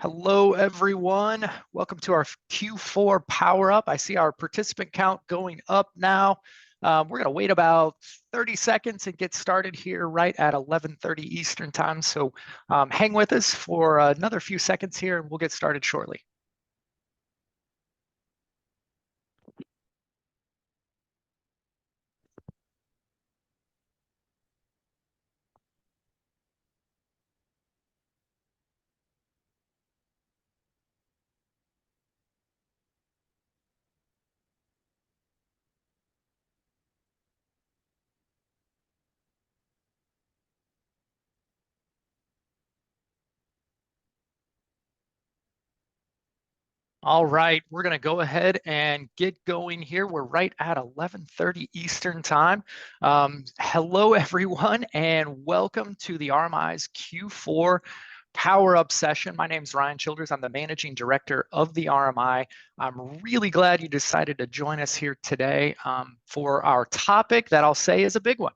Hello, everyone. Welcome to our Q4 Power Up. I see our participant count going up now. We're going to wait about 30 seconds and get started here right at 11:30 Eastern Time. So hang with us for another few seconds here and we'll get started shortly. All right, we're going to go ahead and get going here. We're right at 11:30 Eastern Time. Hello, everyone, and welcome to the RMI's Q4 Power Up session. My name is Ryan Childers. I'm the Managing Director of the RMI. I'm really glad you decided to join us here today for our topic that I'll say is a big one.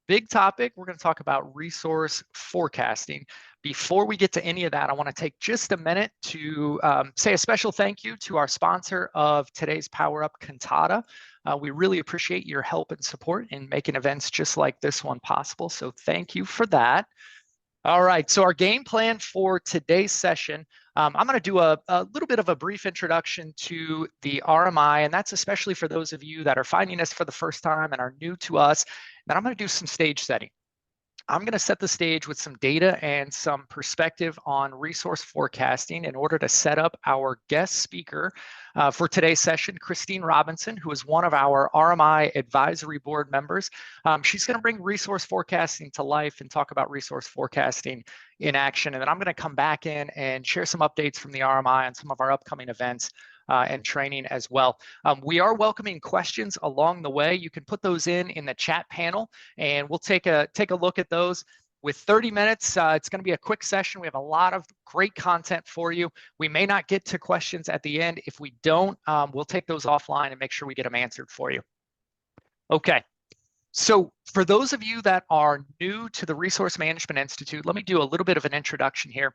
Big topic, we're going to talk about resource forecasting. Before we get to any of that, I want to take just a minute to say a special thank you to our sponsor of today's Power Up, Cantata. We really appreciate your help and support in making events just like this one possible. So thank you for that. All right, so our game plan for today's session, I'm going to do a little bit of a brief introduction to the RMI, and that's especially for those of you that are finding us for the first time and are new to us. Then I'm going to do some stage setting. I'm going to set the stage with some data and some perspective on resource forecasting in order to set up our guest speaker for today's session, Christine Robinson, who is one of our RMI Advisory Board members. She's going to bring resource forecasting to life and talk about resource forecasting in action. And then I'm going to come back in and share some updates from the RMI on some of our upcoming events and training as well. We are welcoming questions along the way. You can put those in the chat panel and we'll take a look at those. With 30 minutes, it's going to be a quick session. We have a lot of great content for you. We may not get to questions at the end. If we don't, we'll take those offline and make sure we get them answered for you. Okay. So for those of you that are new to the Resource Management Institute, let me do a little bit of an introduction here.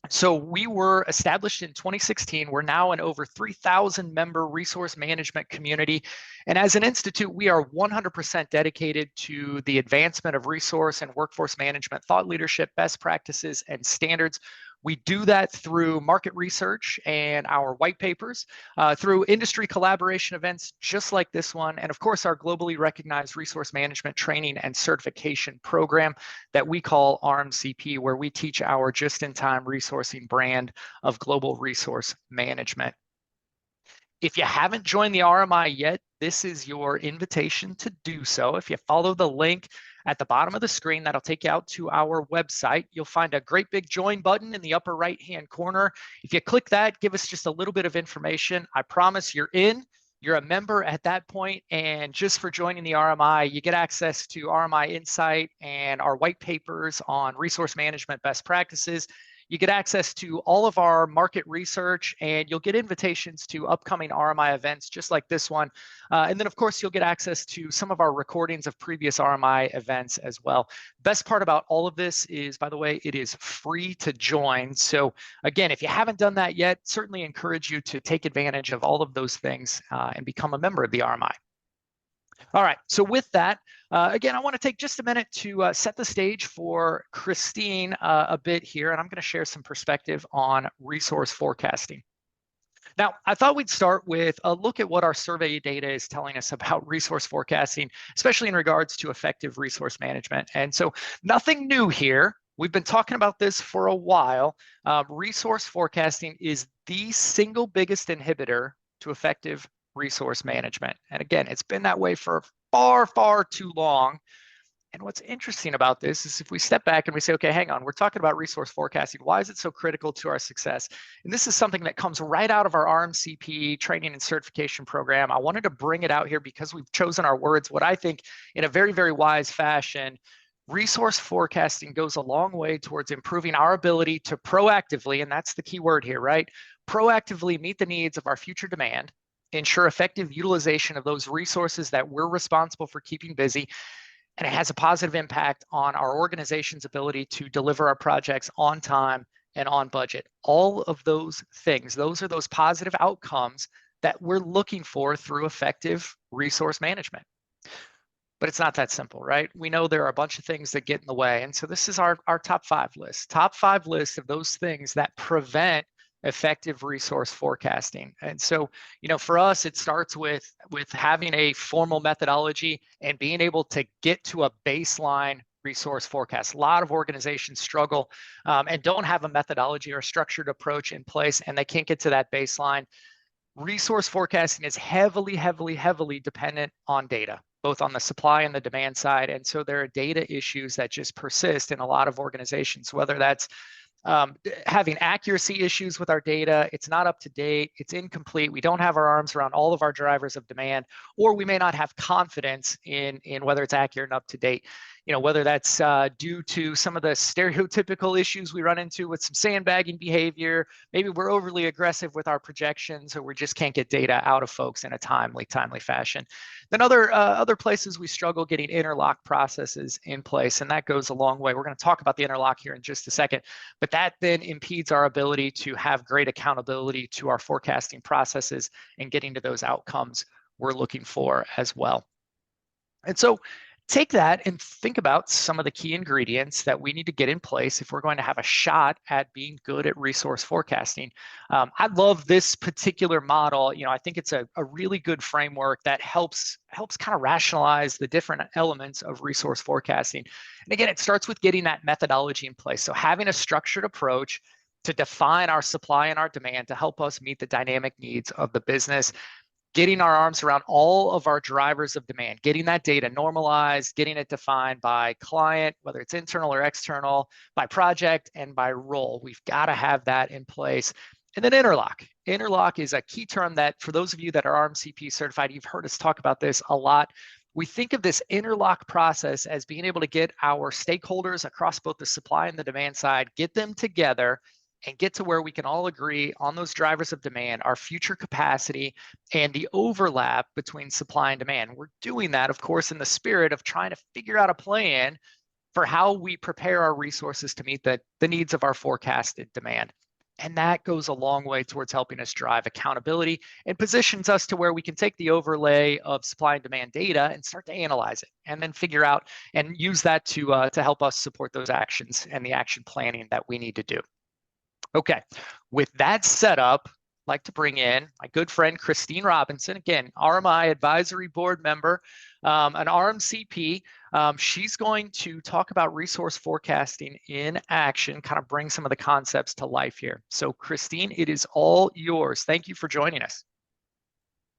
So we were established in 2016. We're now an over 3,000 member resource management community. And as an institute, we are 100% dedicated to the advancement of resource and workforce management, thought leadership, best practices, and standards. We do that through market research and our white papers, through industry collaboration events just like this one, and of course our globally recognized resource management training and certification program that we call RMCP, where we teach our just-in-time resourcing brand of global resource management. If you haven't joined the RMI yet, this is your invitation to do so. If you follow the link at the bottom of the screen, that'll take you out to our website. You'll find a great big join button in the upper right-hand corner. If you click that, give us just a little bit of information. I promise you're in. You're a member at that point, and just for joining the RMI, you get access to RMI Insight and our white papers on resource management best practices. You get access to all of our market research, and you'll get invitations to upcoming RMI events just like this one. And then, of course, you'll get access to some of our recordings of previous RMI events as well. Best part about all of this is, by the way, it is free to join. So again, if you haven't done that yet, certainly encourage you to take advantage of all of those things and become a member of the RMI. All right, so with that, again, I want to take just a minute to set the stage for Christine a bit here, and I'm going to share some perspective on resource forecasting. Now, I thought we'd start with a look at what our survey data is telling us about resource forecasting, especially in regards to effective resource management. And so nothing new here. We've been talking about this for a while. Resource forecasting is the single biggest inhibitor to effective resource management. And again, it's been that way for far, far too long. And what's interesting about this is if we step back and we say, okay, hang on, we're talking about resource forecasting. Why is it so critical to our success? And this is something that comes right out of our RMCP training and certification program. I wanted to bring it out here because we've chosen our words, what I think in a very, very wise fashion. Resource forecasting goes a long way towards improving our ability to proactively, and that's the key word here, right? Proactively meet the needs of our future demand, ensure effective utilization of those resources that we're responsible for keeping busy, and it has a positive impact on our organization's ability to deliver our projects on time and on budget. All of those things, those are those positive outcomes that we're looking for through effective resource management. But it's not that simple, right? We know there are a bunch of things that get in the way. And so this is our top 5 list. Top 5 list of those things that prevent effective resource forecasting. And so, for us, it starts with having a formal methodology and being able to get to a baseline resource forecast. A lot of organizations struggle and don't have a methodology or a structured approach in place, and they can't get to that baseline. Resource forecasting is heavily, heavily, heavily dependent on data, both on the supply and the demand side. And so there are data issues that just persist in a lot of organizations, whether that's having accuracy issues with our data, it's not up to date, it's incomplete, we don't have our arms around all of our drivers of demand, or we may not have confidence in whether it's accurate and up to date. Whether that's due to some of the stereotypical issues we run into with some sandbagging behavior, maybe we're overly aggressive with our projections, or we just can't get data out of folks in a timely fashion. Then other places we struggle getting interlock processes in place, and that goes a long way. We're going to talk about the interlock here in just a second, but that then impedes our ability to have great accountability to our forecasting processes and getting to those outcomes we're looking for as well. And so take that and think about some of the key ingredients that we need to get in place if we're going to have a shot at being good at resource forecasting. I love this particular model. I think it's a really good framework that helps kind of rationalize the different elements of resource forecasting. And again, it starts with getting that methodology in place. So having a structured approach to define our supply and our demand to help us meet the dynamic needs of the business. Getting our arms around all of our drivers of demand, getting that data normalized, getting it defined by client, whether it's internal or external, by project and by role. We've got to have that in place. And then interlock. Interlock is a key term that, for those of you that are RMCP certified, you've heard us talk about this a lot. We think of this interlock process as being able to get our stakeholders across both the supply and the demand side, get them together and get to where we can all agree on those drivers of demand, our future capacity, and the overlap between supply and demand. We're doing that, of course, in the spirit of trying to figure out a plan for how we prepare our resources to meet the needs of our forecasted demand. And that goes a long way towards helping us drive accountability and positions us to where we can take the overlay of supply and demand data and start to analyze it, and then figure out and use that to help us support those actions and the action planning that we need to do. Okay, with that set up, I'd like to bring in my good friend, Christine Robinson, again, RMI Advisory Board member, an RMCP. She's going to talk about resource forecasting in action, kind of bring some of the concepts to life here. So Christine, it is all yours. Thank you for joining us.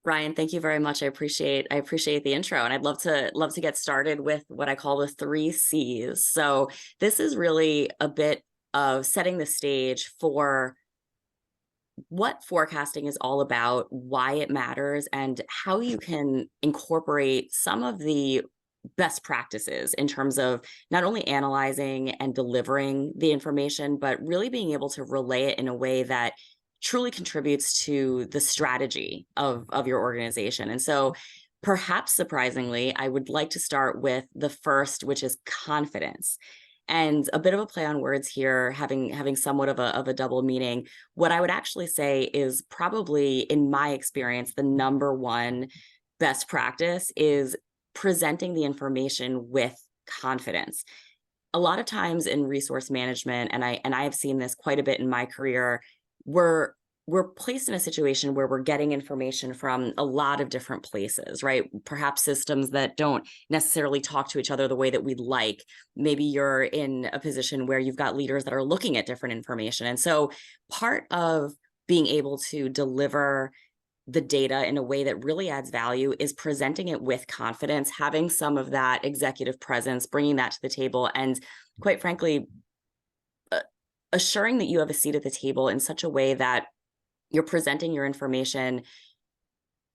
Ryan, thank you very much. I appreciate the intro, and I'd love to get started with what I call the 3 C's. So this is really a bit of setting the stage for what forecasting is all about, why it matters, and how you can incorporate some of the best practices in terms of not only analyzing and delivering the information, but really being able to relay it in a way that truly contributes to the strategy of your organization. And so perhaps surprisingly, I would like to start with the first, which is confidence. And a bit of a play on words here, having somewhat of a double meaning. What I would actually say is probably, in my experience, the number one best practice is presenting the information with confidence. A lot of times in resource management, and I have seen this quite a bit in my career, we're placed in a situation where we're getting information from a lot of different places, right? Perhaps systems that don't necessarily talk to each other the way that we'd like. Maybe you're in a position where you've got leaders that are looking at different information. And so part of being able to deliver the data in a way that really adds value is presenting it with confidence, having some of that executive presence, bringing that to the table, and quite frankly, assuring that you have a seat at the table in such a way that you're presenting your information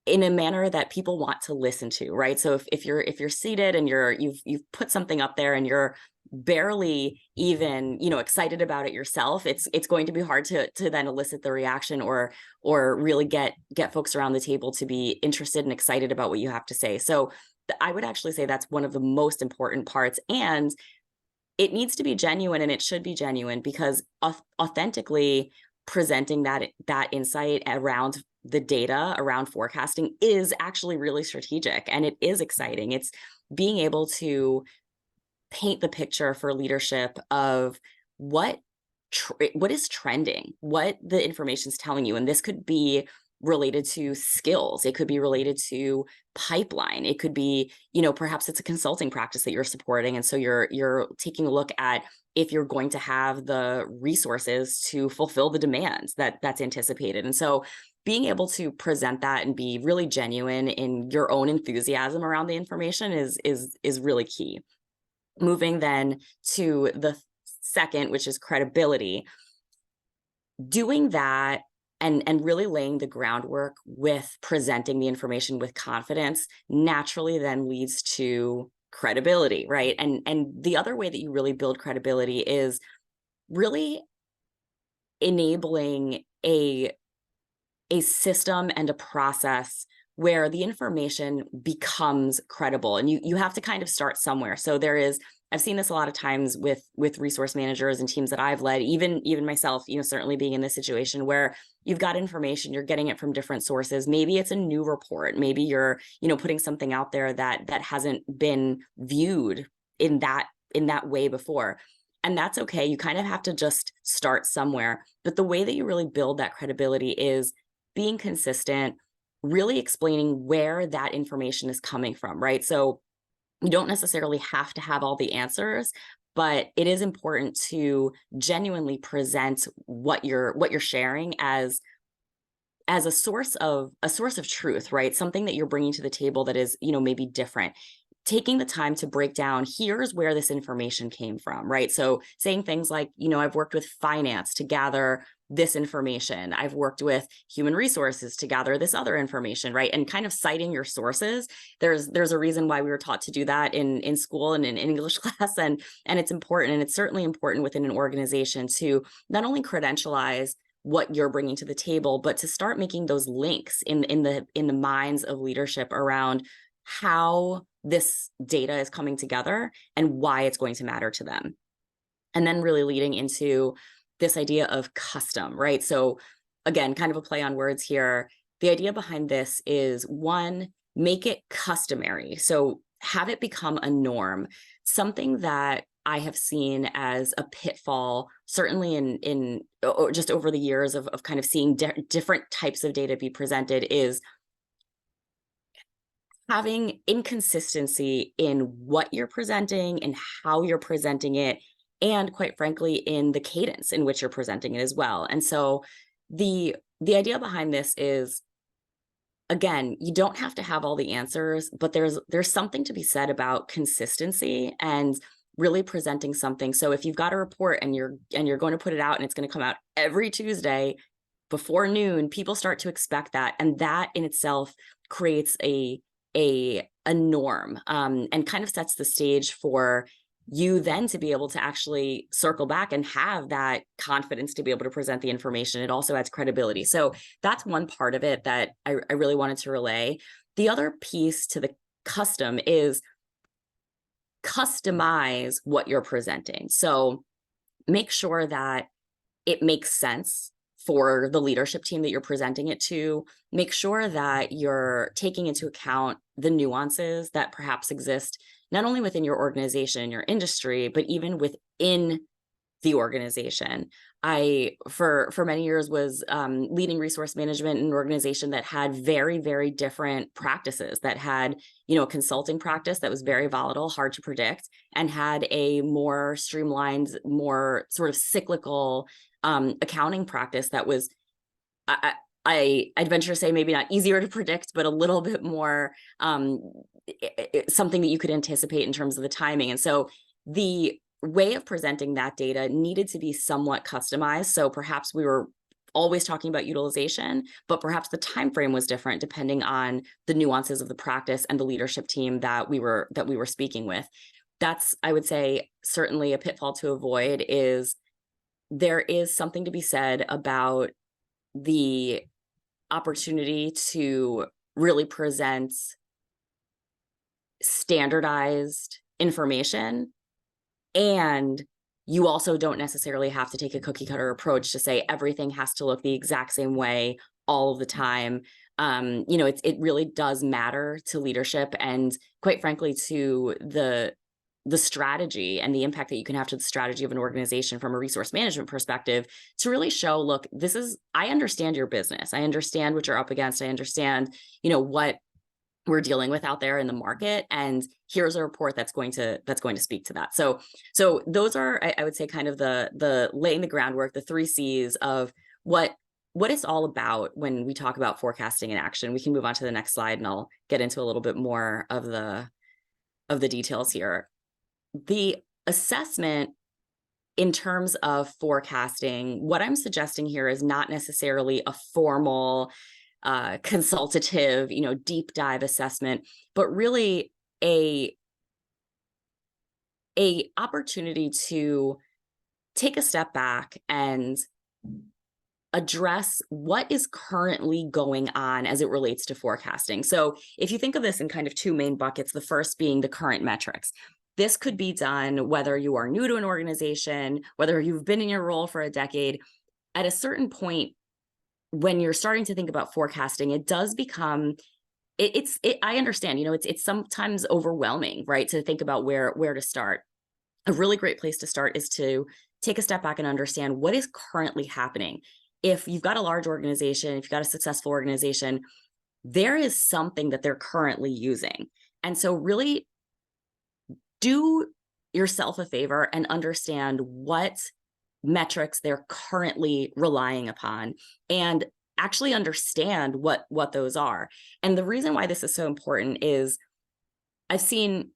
in a manner that people want to listen to, right? So if you're seated and you've put something up there and you're barely even excited about it yourself, it's going to be hard to then elicit the reaction or really get folks around the table to be interested and excited about what you have to say. So I would actually say that's one of the most important parts. And it needs to be genuine, and it should be genuine, because authentically presenting that insight around the data around forecasting is actually really strategic, and it is exciting. It's being able to paint the picture for leadership of what is trending, what the information is telling you. And this could be related to skills, it could be related to pipeline, it could be, perhaps it's a consulting practice that you're supporting, and so you're taking a look at if you're going to have the resources to fulfill the demands that's anticipated. And so being able to present that and be really genuine in your own enthusiasm around the information is really key. Moving then to the second, which is credibility. Doing that and really laying the groundwork with presenting the information with confidence naturally then leads to credibility, right? And the other way that you really build credibility is really enabling a system and a process where the information becomes credible. And you have to kind of start somewhere. So I've seen this a lot of times with resource managers and teams that I've led, even myself, certainly being in this situation where you've got information, you're getting it from different sources. Maybe it's a new report. Maybe you're, putting something out there that hasn't been viewed in that way before. And that's okay. You kind of have to just start somewhere. But the way that you really build that credibility is being consistent, really explaining where that information is coming from, right? So you don't necessarily have to have all the answers, but it is important to genuinely present what you're sharing as a source of truth, right? Something that you're bringing to the table that is, maybe different. Taking the time to break down, here's where this information came from, right? So saying things like, I've worked with finance to gather this information. I've worked with human resources to gather this other information, right? And kind of citing your sources. There's a reason why we were taught to do that in school and in English class, and it's important, and it's certainly important within an organization to not only credentialize what you're bringing to the table, but to start making those links in the minds of leadership around how this data is coming together and why it's going to matter to them. And then really leading into this idea of custom, right? So again, kind of a play on words here. The idea behind this is, one, make it customary. So have it become a norm, something that I have seen as a pitfall, certainly in just over the years of kind of seeing different types of data be presented, is having inconsistency in what you're presenting and how you're presenting it, and quite frankly, in the cadence in which you're presenting it as well. And so the idea behind this is, again, you don't have to have all the answers, but there's something to be said about consistency and really presenting something. So if you've got a report and you're going to put it out and it's going to come out every Tuesday before noon, people start to expect that, and that in itself creates a norm, and kind of sets the stage for you then to be able to actually circle back and have that confidence to be able to present the information. It also adds credibility. So that's one part of it that I really wanted to relay. The other piece to the custom is customize what you're presenting. So make sure that it makes sense for the leadership team that you're presenting it to. Make sure that you're taking into account the nuances that perhaps exist not only within your organization and your industry, but even within the organization. I, for many years, was leading resource management in an organization that had very, very different practices, that had, a consulting practice that was very volatile, hard to predict, and had a more streamlined, more sort of cyclical accounting practice that was, I'd venture to say, maybe not easier to predict, but a little bit more something that you could anticipate in terms of the timing. And so the way of presenting that data needed to be somewhat customized. So perhaps we were always talking about utilization, but perhaps the time frame was different depending on the nuances of the practice and the leadership team that we were speaking with. That's, I would say, certainly a pitfall to avoid. Is there is something to be said about the opportunity to really present standardized information And you also don't necessarily have to take a cookie cutter approach to say everything has to look the exact same way all of the time. It really does matter to leadership, and quite frankly to the strategy and the impact that you can have to the strategy of an organization from a resource management perspective, to really show, look, I understand your business. I understand what you're up against. I understand, what we're dealing with out there in the market, and here's a report that's going to speak to that. So those are, I would say, kind of the laying the groundwork, the 3 C's of what it's all about when we talk about forecasting in action. We can move on to the next slide, and I'll get into a little bit more of the details here. The assessment in terms of forecasting, what I'm suggesting here is not necessarily a formal consultative, deep dive assessment, but really a opportunity to take a step back and address what is currently going on as it relates to forecasting. So if you think of this in kind of 2 main buckets, the first being the current metrics. This could be done whether you are new to an organization, whether you've been in your role for a decade. At a certain point, when you're starting to think about forecasting, it does become, I understand, it's sometimes overwhelming, right? To think about where to start. A really great place to start is to take a step back and understand what is currently happening. If you've got a large organization, if you've got a successful organization, there is something that they're currently using. And so really do yourself a favor and understand what metrics they're currently relying upon, and actually understand what those are. And the reason why this is so important is I've seen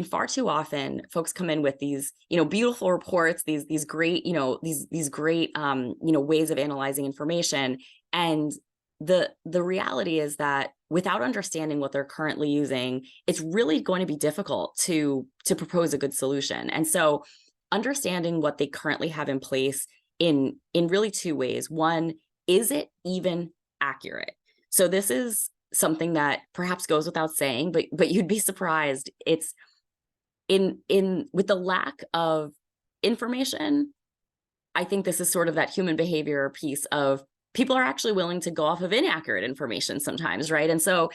far too often folks come in with these, beautiful reports, these great, these great, ways of analyzing information. And the reality is that without understanding what they're currently using, it's really going to be difficult to propose a good solution. And so understanding what they currently have in place in really 2 ways. One, is it even accurate? So this is something that perhaps goes without saying, but you'd be surprised. It's in with the lack of information, I think this is sort of that human behavior piece of people are actually willing to go off of inaccurate information sometimes, right? And so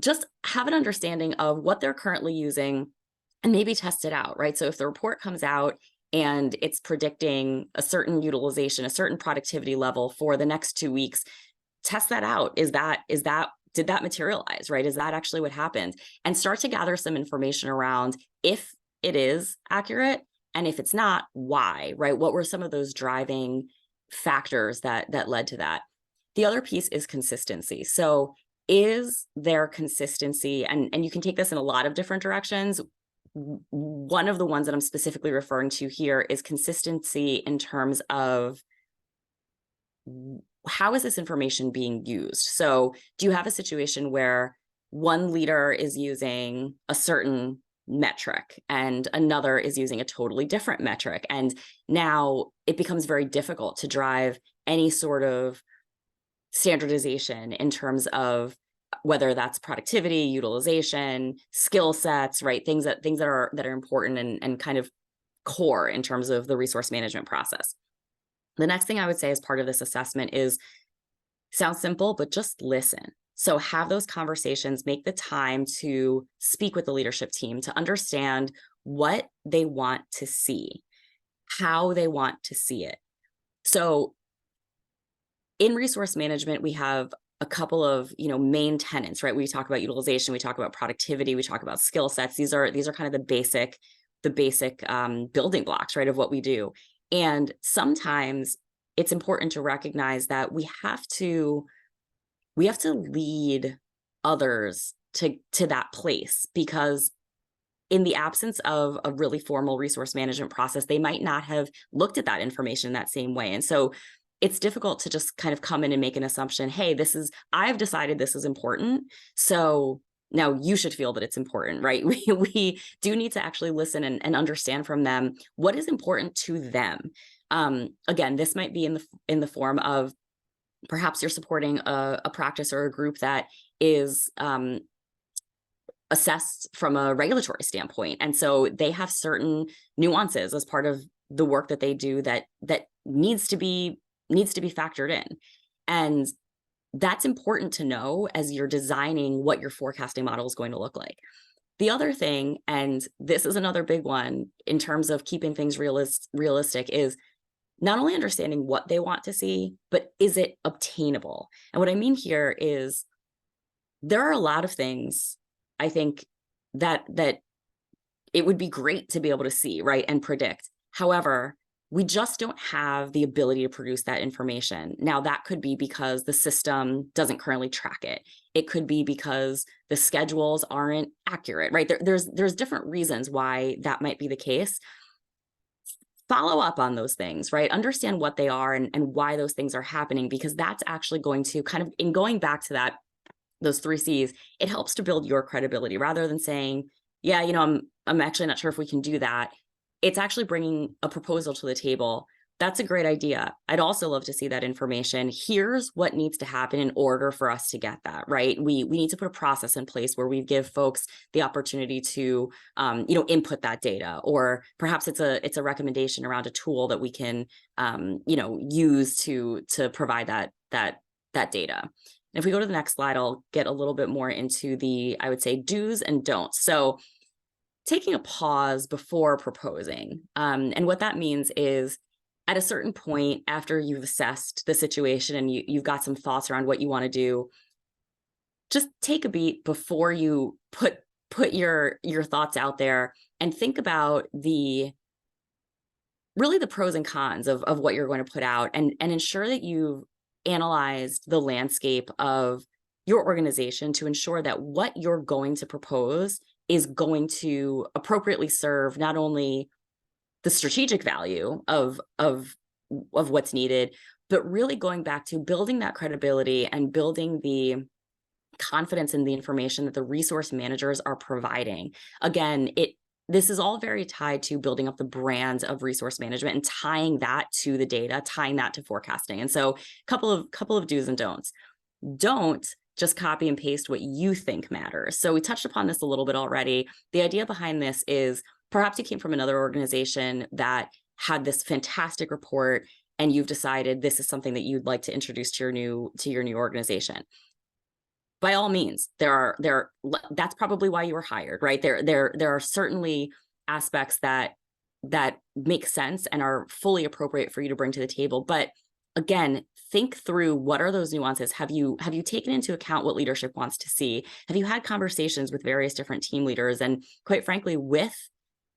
just have an understanding of what they're currently using and maybe test it out, right? So if the report comes out and it's predicting a certain utilization, a certain productivity level for the next 2 weeks, test that out. Did that materialize, right? Is that actually what happened? And start to gather some information around if it is accurate, and if it's not, why, right? What were some of those driving factors that led to that? The other piece is consistency. So is there consistency? And you can take this in a lot of different directions. One of the ones that I'm specifically referring to here is consistency in terms of how is this information being used? So do you have a situation where one leader is using a certain metric and another is using a totally different metric? And now it becomes very difficult to drive any sort of standardization in terms of whether that's productivity, utilization, skill sets, right? Things that are important and kind of core in terms of the resource management process. The next thing I would say as part of this assessment is, sounds simple, but just listen. So have those conversations, make the time to speak with the leadership team to understand what they want to see, how they want to see it. So in resource management, we have a couple of main tenets, right? We talk about utilization, we talk about productivity, we talk about skill sets. These are kind of the basic building blocks, right, of what we do. And sometimes it's important to recognize that we have to lead others to that place, because in the absence of a really formal resource management process, they might not have looked at that information in that same way. And so it's difficult to just kind of come in and make an assumption, hey, I've decided this is important, so now you should feel that it's important, right? We do need to actually listen and understand from them what is important to them. Again, this might be in the form of perhaps you're supporting a practice or a group that is assessed from a regulatory standpoint. And so they have certain nuances as part of the work that they do that needs to be factored in. And that's important to know as you're designing what your forecasting model is going to look like. The other thing, and this is another big one in terms of keeping things realistic, is not only understanding what they want to see, but is it obtainable? And what I mean here is there are a lot of things I think that it would be great to be able to see, right, and predict. However, we just don't have the ability to produce that information. Now, that could be because the system doesn't currently track it. It could be because the schedules aren't accurate, right? There's different reasons why that might be the case. Follow up on those things, right? Understand what they are and why those things are happening, because that's actually going to kind of, in going back to that, those 3 C's, it helps to build your credibility rather than saying, yeah, I'm actually not sure if we can do that. It's actually bringing a proposal to the table. That's a great idea. I'd also love to see that information. Here's what needs to happen in order for us to get that, right? We need to put a process in place where we give folks the opportunity to, input that data, or perhaps it's a recommendation around a tool that we can, use to provide that data. And if we go to the next slide, I'll get a little bit more into the, I would say, do's and don'ts. So taking a pause before proposing. And what that means is at a certain point after you've assessed the situation and you've got some thoughts around what you want to do, just take a beat before you put your thoughts out there and think about the pros and cons of what you're going to put out, and ensure that you've analyzed the landscape of your organization to ensure that what you're going to propose is going to appropriately serve not only the strategic value of what's needed, but really going back to building that credibility and building the confidence in the information that the resource managers are providing. Again, this is all very tied to building up the brand of resource management and tying that to the data, tying that to forecasting. And so couple of do's and don'ts. Don't just copy and paste what you think matters. So we touched upon this a little bit already. The idea behind this is perhaps you came from another organization that had this fantastic report and you've decided this is something that you'd like to introduce to your new organization. By all means, that's probably why you were hired, right? There are certainly aspects that make sense and are fully appropriate for you to bring to the table. But again, think through what are those nuances. Have you taken into account what leadership wants to see? Have you had conversations with various different team leaders and, quite frankly, with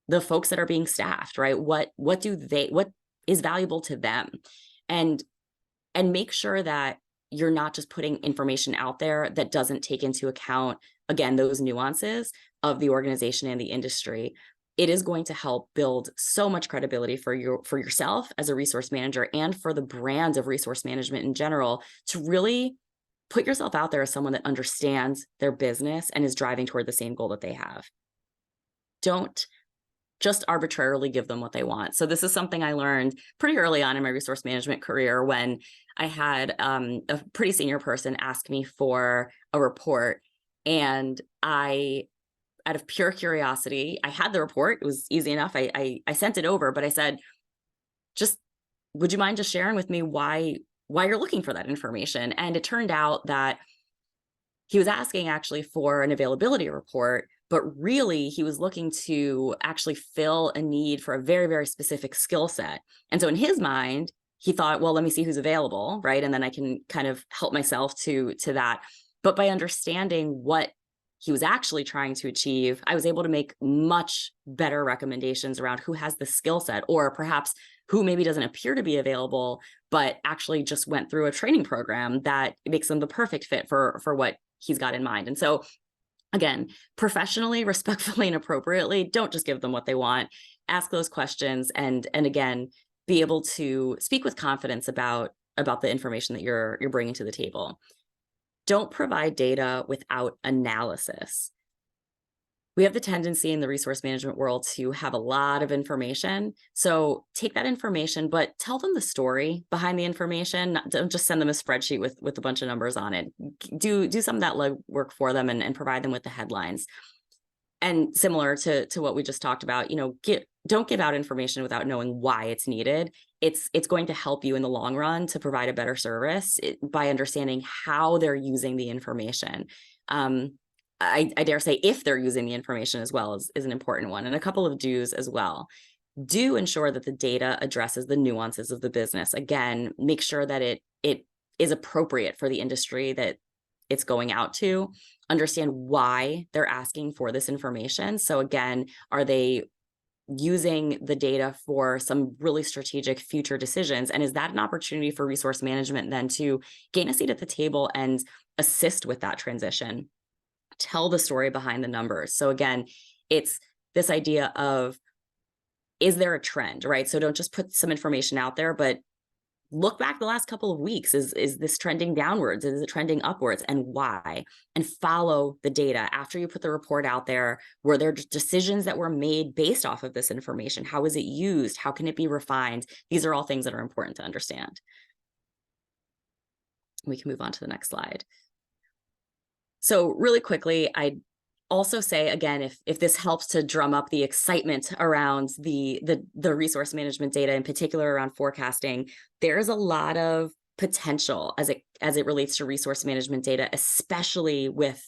the folks that are being staffed, right? What is valuable to them? And make sure that you're not just putting information out there that doesn't take into account, again, those nuances of the organization and the industry. It is going to help build so much credibility for yourself as a resource manager and for the brand of resource management in general, to really put yourself out there as someone that understands their business and is driving toward the same goal that they have. Don't just arbitrarily give them what they want. So this is something I learned pretty early on in my resource management career when I had a pretty senior person ask me for a report, and out of pure curiosity, I had the report. It was easy enough. I sent it over, but I said, just, would you mind just sharing with me why you're looking for that information? And it turned out that he was asking actually for an availability report, but really he was looking to actually fill a need for a very, very specific skill set. And so in his mind, he thought, well, let me see who's available, right? And then I can kind of help myself to that. But by understanding what he was actually trying to achieve, I was able to make much better recommendations around who has the skill set, or perhaps who maybe doesn't appear to be available, but actually just went through a training program that makes them the perfect fit for what he's got in mind. And so again, professionally, respectfully, and appropriately, don't just give them what they want. Ask those questions, and again, be able to speak with confidence about the information that you're bringing to the table. Don't provide data without analysis. We have the tendency in the resource management world to have a lot of information. So take that information, but tell them the story behind the information. Don't just send them a spreadsheet with a bunch of numbers on it. Do some of that legwork for them and provide them with the headlines. and similar to what we just talked about, don't give out information without knowing why it's needed. It's going to help you in the long run to provide a better service by understanding how they're using the information. I dare say if they're using the information as well is an important one, and a couple of do's as well. Do ensure that the data addresses the nuances of the business. Again, make sure that it is appropriate for the industry that it's going out to. Understand why they're asking for this information. So again, are they using the data for some really strategic future decisions? And is that an opportunity for resource management then to gain a seat at the table and assist with that transition? Tell the story behind the numbers. So again, it's this idea of, is there a trend, right? So don't just put some information out there, but look back the last couple of weeks. Is this trending downwards? Is it trending upwards, and why? And follow the data. After you put the report out there, were there decisions that were made based off of this information? How is it used? How can it be refined? These are all things that are important to understand. We can move on to the next slide. So really quickly, I also say, again, if this helps to drum up the excitement around the resource management data, in particular around forecasting, there's a lot of potential as it relates to resource management data, especially with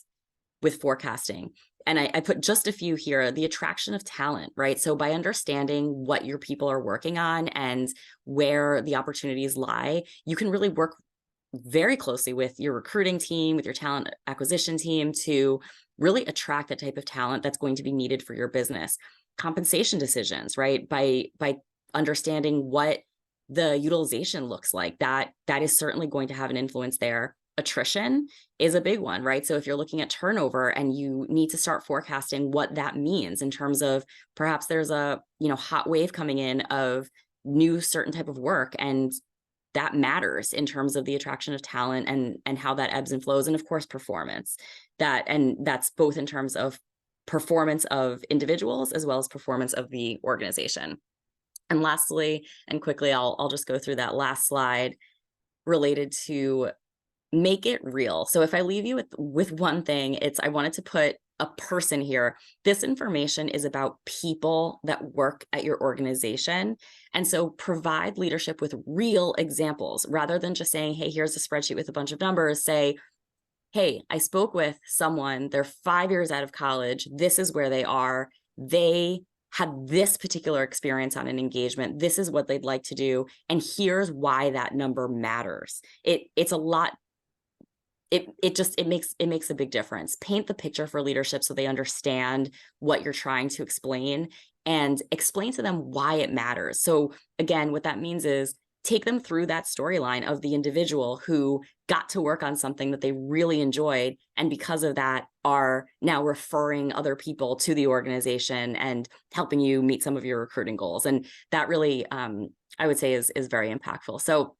forecasting. And I put just a few here. The attraction of talent, right? So by understanding what your people are working on and where the opportunities lie, you can really work very closely with your recruiting team, with your talent acquisition team, to really attract the type of talent that's going to be needed for your business. Compensation decisions, right? By understanding what the utilization looks like, that is certainly going to have an influence there. Attrition is a big one, right? So if you're looking at turnover and you need to start forecasting what that means in terms of perhaps there's a hot wave coming in of new certain type of work, and that matters in terms of the attraction of talent and how that ebbs and flows, and of course performance. That's both in terms of performance of individuals as well as performance of the organization. And lastly, and quickly, I'll just go through that last slide related to make it real. So if I leave you with one thing, I wanted to put a person here. This information is about people that work at your organization. And so provide leadership with real examples rather than just saying, hey, here's a spreadsheet with a bunch of numbers. Say, hey, I spoke with someone, they're 5 years out of college. This is where they are. They had this particular experience on an engagement. This is what they'd like to do. And here's why that number matters. It's a lot. It makes a big difference. Paint the picture for leadership so they understand what you're trying to explain, and explain to them why it matters. So again, what that means is take them through that storyline of the individual who got to work on something that they really enjoyed, and because of that are now referring other people to the organization and helping you meet some of your recruiting goals. And that really, I would say, is very impactful. So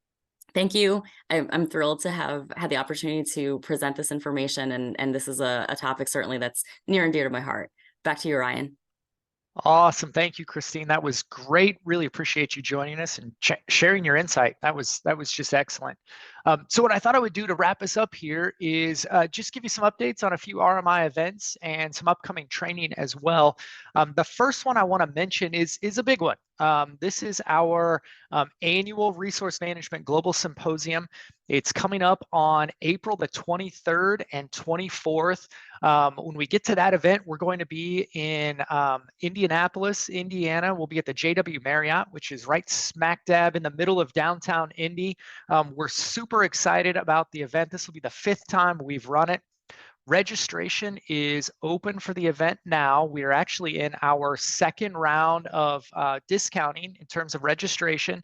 thank you. I'm thrilled to have had the opportunity to present this information, and this is a topic certainly that's near and dear to my heart. Back to you, Ryan. Awesome. Thank you, Christine. That was great. Really appreciate you joining us and sharing your insight. That was just excellent. So what I thought I would do to wrap us up here is just give you some updates on a few RMI events and some upcoming training as well. The first one I want to mention is a big one. This is our annual Resource Management Global Symposium. It's coming up on April the 23rd and 24th. When we get to that event, we're going to be in Indianapolis, Indiana. We'll be at the JW Marriott, which is right smack dab in the middle of downtown Indy. We're super excited about the event. This will be the 5th time we've run it. Registration is open for the event now. We are actually in our 2nd round of discounting in terms of registration.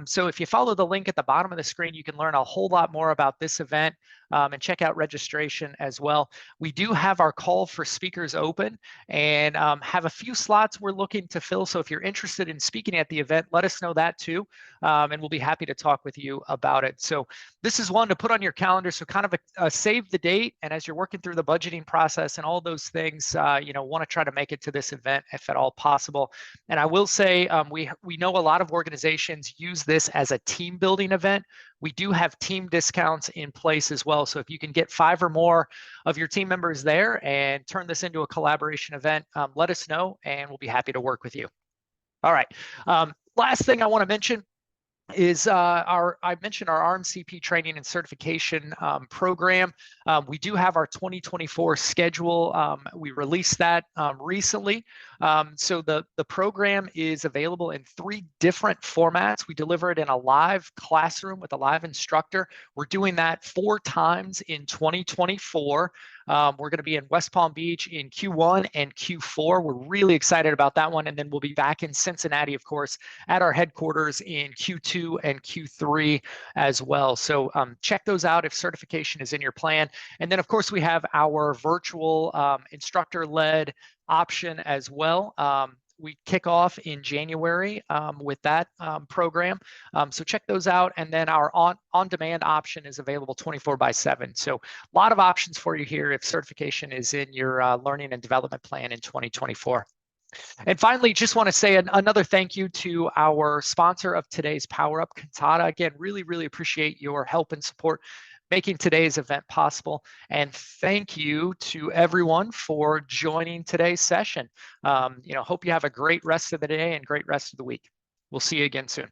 So if you follow the link at the bottom of the screen, you can learn a whole lot more about this event and check out registration as well. We do have our call for speakers open and have a few slots we're looking to fill. So if you're interested in speaking at the event, let us know that too. And we'll be happy to talk with you about it. So this is one to put on your calendar. So kind of save the date. And as you're working through the budgeting process and all those things, want to try to make it to this event if at all possible. And I will say, we know a lot of organizations use this as a team building event. We do have team discounts in place as well. So if you can get 5 or more of your team members there and turn this into a collaboration event, let us know and we'll be happy to work with you. All right. Last thing I want to mention is I mentioned our RMCP training and certification program. We do have our 2024 schedule. We released that recently. So the program is available in 3 different formats. We deliver it in a live classroom with a live instructor. We're doing that 4 times in 2024. We're going to be in West Palm Beach in Q1 and Q4. We're really excited about that one. And then we'll be back in Cincinnati, of course, at our headquarters in Q2 and Q3 as well. So check those out if certification is in your plan. And then, of course, we have our virtual instructor-led option as well. We kick off in January with that program. So check those out. And then our on-demand option is available 24/7. So a lot of options for you here if certification is in your learning and development plan in 2024. And finally, just want to say another thank you to our sponsor of today's Power Up, Cantata. Again, really, really appreciate your help and support making today's event possible. And thank you to everyone for joining today's session. Hope you have a great rest of the day and great rest of the week. We'll see you again soon.